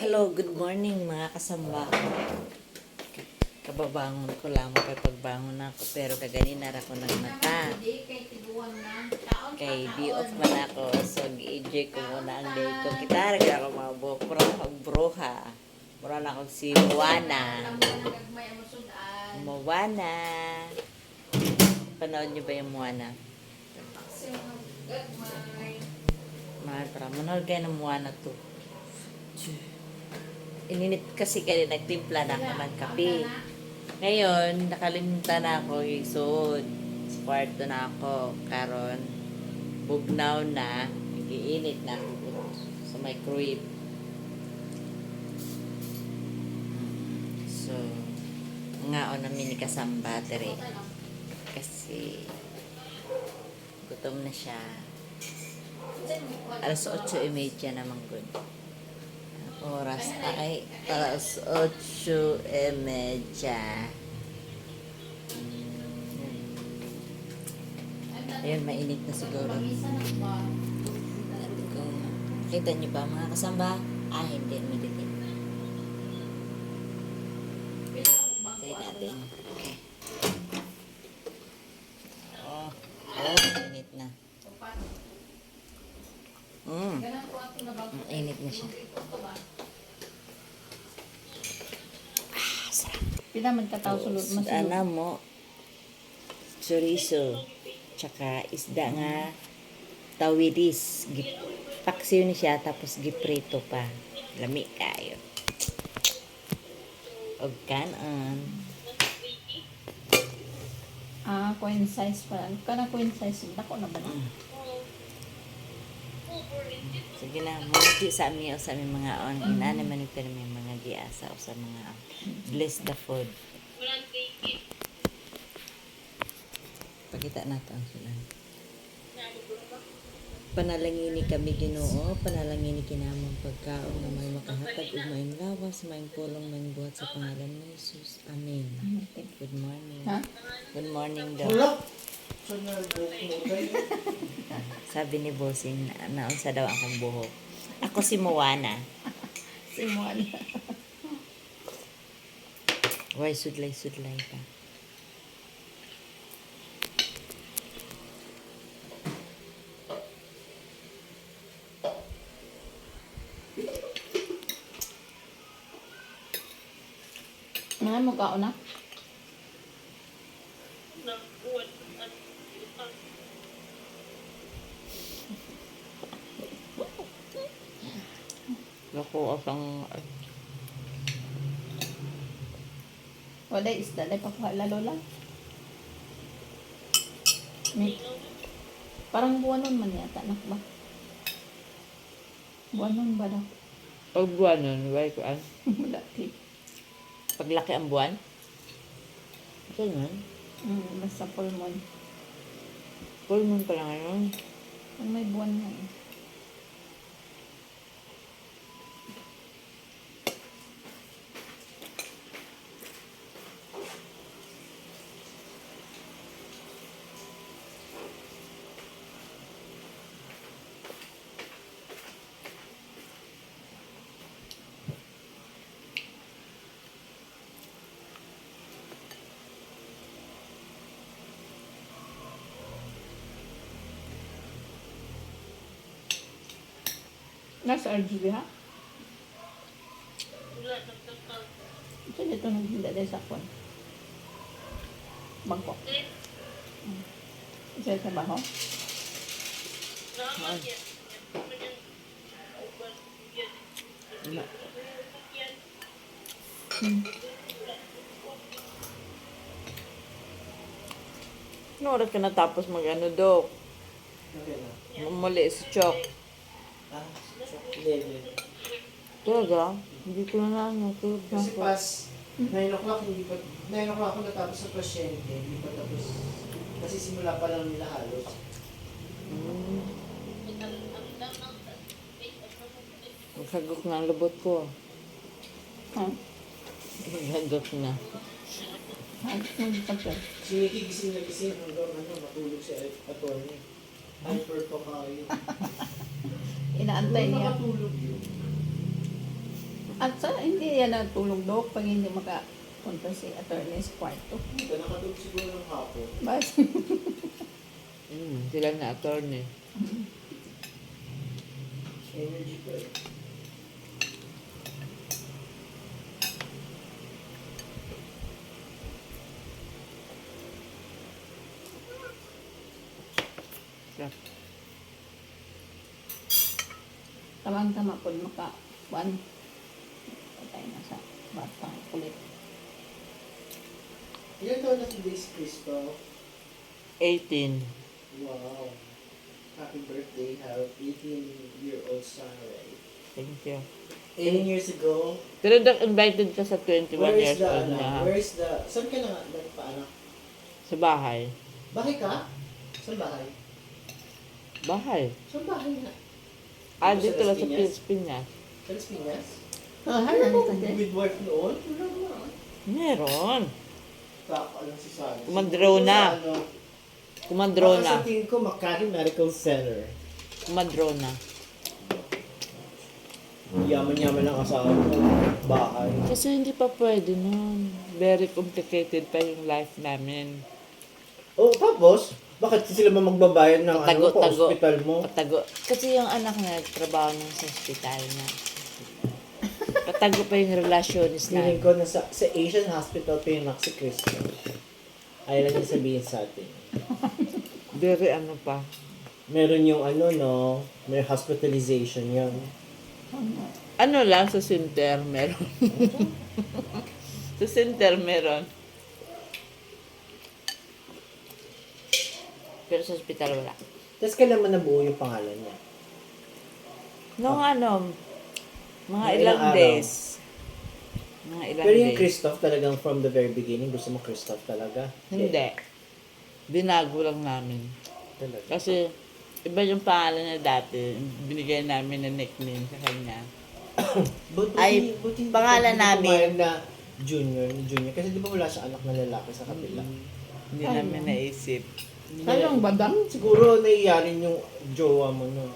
Hello, good morning mga kasamba. Kababangon ko lang pa pagbangon ako pero kaganin na ako ng mata. Kay di off man ako so gi-enjoy ko muna ang day ko. Kita ra ako mabopro og bruha. Mura na ako si Moana. Moana. Panood niyo ba yung Moana? Mahal para manood kayo ng Moana to. Ininit kasi kaya nagtimpla na ako ng kape. Ngayon, nakalimutan na ako isod. Sa kwarto na ako. Karon, bugnaw na. Nag-iinit na ako sa microwave. So, nga o namin ni kasamba battery. Kasi, gutom na siya. Alas 8:30 naman good. Oras ay alas 8:30. Ayun, mainit na siguro. Kita niyo ba mga kasamba? Hindi, umiditin. Try natin. Okay. Init na. Init na siya. Pinaman ka tao sulod mas Ana mo chorizo tsaka isda nga tawiris. Paksiw ni siya tapos giprito pa. Lami kayo. Og kanon. queen size pa. Kana queen size dako na ba na? Sige na, muli sa amin o sa aming mga on. Inana man ito may mga diasa o sa mga bless the food. Pakita natin sila. Panalangini kami Ginoo, panalangini kinamang pagkaon na may makahatag ug may lawas, may pulong, may buhat sa pangalan ni Jesus. Amen. Good morning. Good morning daw. Sabi ni Bossing, naunsa daw akong buhok. Ako si Moana. Si Moana. Why sudlay-sudlay pa? Mga mo kaon na? Naku, asang... Wala isda, dahil pakuha lalo lang. May, parang buwanon man yata, nak ba? Buwanon ba daw? Pag buwan nun, why ko an? Malaki. Paglaki ang buwan? Ganyan. Basta pulmon. Full moon pa lang ngayon. Ang may buwan na eh. Nasa RGB ha? Ito dito naghinda dahil sa kwan. Bangkok. Ito yung trabaho? Ano oras ka natapos mag-ano, Dok? Mali si Chok. Talaga? Hindi ko na ano. Kasi pas 9 o'clock, hindi pa, 9 o'clock ako natapos sa pasyente, hindi pa tapos, kasi simula pa lang nila halos. Maghagok na ang lubot ko. Maghagok na. Si Nikki gising na gising hanggang matulog si attorney. Hyper pa kayo. Inaantay niya. Makatulog yun. At sa hindi yan natulog Dok pag hindi makapunta si attorney sa kwarto. Hindi ka nakatulog siguro ng hapon. Bas. Sila na attorney. Energy pa eh. Tamang-tama po maka-1. Patay na sa batang kulit. Ilan taon na si Daisy Cristo? 18. Wow. Happy birthday. Have 18-year-old son, right? Thank you. 18 years ago. Pero invited ka sa 21 Where is years the, old ano? niya. Where is the, saan ka na nagpaanak? Sa bahay. Bahay ka? Saan bahay? Bahay. Saan bahay na? Dito Sa lang Las sa Piñas? Pinas. Sa Las Piñas? Hala nito din. Midwife noon? Wala mo. Meron. Kakalang si Sana. Kumadrona. Kumadrona. Baka sa tingin ko, Makati Medical Center. Kumadrona. Yaman-yaman ang asawa ko. Bahay. Kasi hindi pa pwede nun. Very complicated pa yung life namin. Oh, tapos, bakit sila ba magbabayad ng ano, pa Tago. hospital mo? Patago. Kasi yung anak niya, trabaho niya sa ospital na. Patago pa yung relasyonis Feeling na. ko na sa Asian Hospital pinak si Cristo. Ayaw lang niya sabihin sa atin. Very ano pa. Meron yung ano, no? May hospitalization yun. Ano lang, sa center meron. Sa center meron. Pero sa ospital wala. Tapos kailan mo nabuo yung pangalan niya? Nung ano, mga Mga ilang ilang araw. days. Mga ilang Pero yung days. Christoph talagang from the very beginning, gusto mo Christoph talaga? Hindi. Binago lang namin. Talaga. Kasi, iba yung pangalan niya dati. Binigay namin na nickname sa kanya. Ay, pangalan namin. Pumayag na Junior, ni Junior. Kasi di ba wala siya anak na lalaki sa kabila? Hindi namin naisip. Anong badang? Siguro naiyarin yung jowa mo no.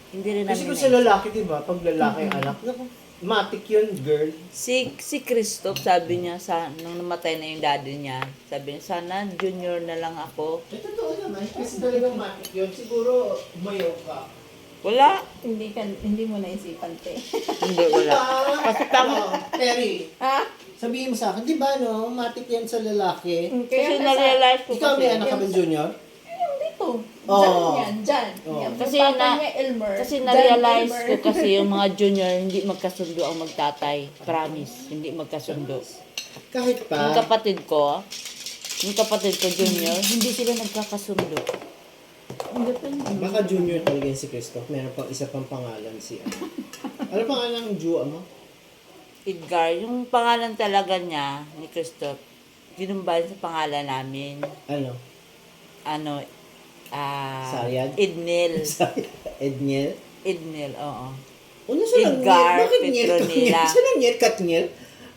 Hindi rin Kasi namin kung sa naisip. lalaki, di ba? Pag lalaki ang anak, naku, matik yun, girl. Si Christoph, sabi niya, nung namatay na yung daddy niya, sabi niya, sana junior na lang ako. Eh, totoo naman. Kasi talagang matik yun. Siguro, umayaw ka. Wala. Hindi mo naisipan, te. Hindi, wala. Kasi Terry, Ha? sabihin mo sa akin, di ba no, matik yan sa lalaki. Kasi na-realize ko Ikaw may kasi. anak ka ba, Junior? Yung dito. Oo. Diyan yan, dyan. Oo. Yan. Kasi Yung papa na- niya, Elmer. Kasi Dyan, na-realize Elmer. ko kasi yung mga junior, hindi magkasundo ang magtatay. Promise, hindi magkasundo. Kahit Yung pa, kapatid ko junior, hindi sila nagkakasundo. Independent. baka Junior talaga yun si Christoph. Meron pang isa pang pangalan si ano pangalan ng Jua mo? Edgar, yung pangalan talaga niya, ni Christoph, ginumbahan sa pangalan namin. Ano? Ano, Sayad? Ednil. Edniel? Ednil, oo. Ano siya lang Edgar Bakit Niel? Petronila. Siya lang Niel? Katniel?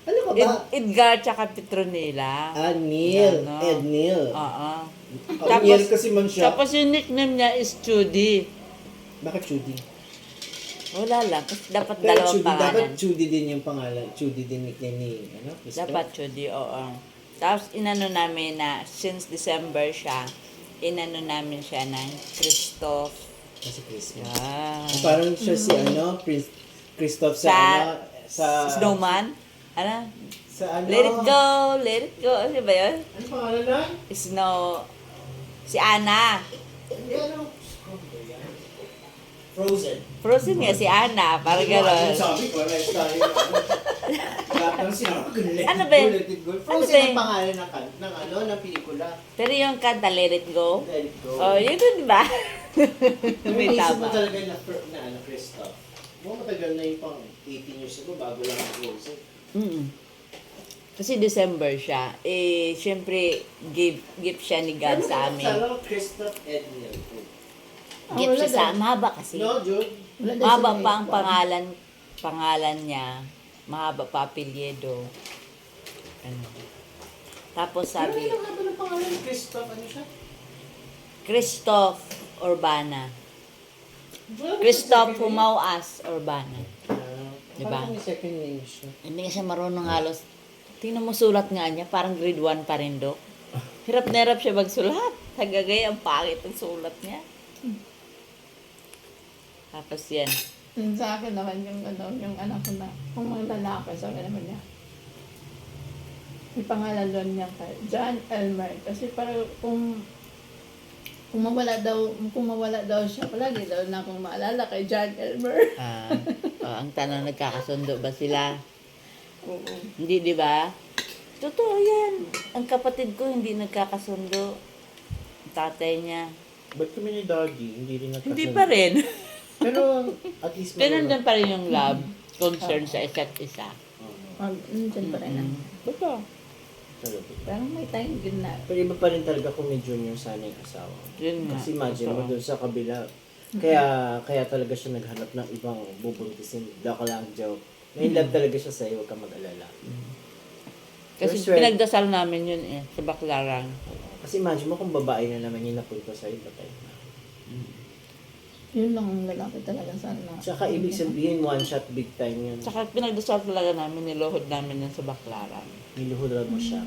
Ano ka ba? Edgar tsaka Petronila. Neil. Ano? Edniel. Oo. Niel kasi man siya. Tapos yung nickname niya is Judy. Bakit Judy? Wala lang, kasi dapat Pero dalawang Judy, dapat pangalan. Judy din yung pangalan. Judy din nickname ni, ano? Christoph? Dapat Judy, oo. Tapos inano namin na, since December siya, inano namin siya ng Christoph. Kasi Christmas. Ah. Parang siya si ano, Prince Christoph sa, Sa, ano, sa Snowman? Ano? Sa ano? Let it go, let it go. Ano ba yun? Ano pangalan na? Snow. Si Anna. Hindi ano. Frozen. Frozen nga si Anna. Parang gano'n. Sabi ko, let's tayo. Lahat ng sinabi, let Ano it ba go, yun? let it go. Ano Frozen ba ang yun? pangalan ng ano, ng pelikula. Pero yung kanta, Let It Go. Let it go. Oh, yun dun ba? May May isip mo tama. talaga na ano, Christoph. Mo matagal na yung pang 18 years ago bago lang ang Frozen. Mm. Kasi December siya. Eh, syempre, gift siya ni God sa amin. Sana Christoph Edniel. Gift siya sa mahaba kasi. No, Jude? Wala din Mahaba sila pa ang ikuan. pangalan niya. Mahaba pa apelyido. Ano. Tapos Pero sabi, ano nga ba ng pangalan ni Christoph? Ano siya? Christoph Urbana. Wala ba Christoph siya- Humauas Urbana. Diba? Parang may second name siya. Hindi nga siya marunong halos. Tingnan mo sulat nga niya, parang grade 1 pa rin, Dok. Hirap na hirap siya magsulat. Hagagay, ang pangit ang sulat niya. Tapos yan. Yung sa akin naman yung yung anak ko na, kung mga lalaki, sabi naman niya, may pangalan doon niya kay John Elmer. Kasi parang kung mawala daw siya, palagi daw na akong maalala kay John Elmer. Ang tanong, nagkakasundo ba sila? Oo. Hindi, di ba? Totoo yan. Ang kapatid ko hindi nagkakasundo. Ang tatay niya. Ba't kami ni Daddy, hindi rin nagkasundo? Hindi pa rin. Pero at least Pero nandun pa rin yung love, concern sa isa't isa. Nandiyan pa rin na. Totoo. Talaga. Parang may time din na. Pero iba pa rin talaga kung may junior sana yung asawa. Yun nga. Kasi imagine mo Totoo. doon sa kabila. Kaya talaga siya naghanap ng ibang bubuntisin. Daka lang joke. May love talaga siya sa'yo, huwag ka mag-alala. Kasi Pero swear- pinagdasal namin yun sa Baclaran. Kasi imagine mo kung babae na naman yung napunta sa'yo, patay na. Yun lang ang lalaki talaga sana. Tsaka ibig sabihin, one shot, big time yun. Tsaka pinagdasal talaga namin, niluhod namin yun sa Baclaran. Niluhudan mo siya.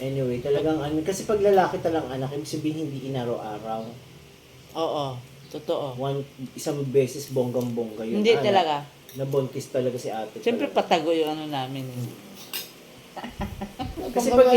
Anyway, talagang ano, kasi pag lalaki talang anak, ibig sabihin hindi inaraw-araw. Oo, totoo. Isang beses bonggang-bongga yun. Hindi anak. talaga. Nabuntis talaga si ate. Siyempre talaga. patago yung ano namin. Kasi pag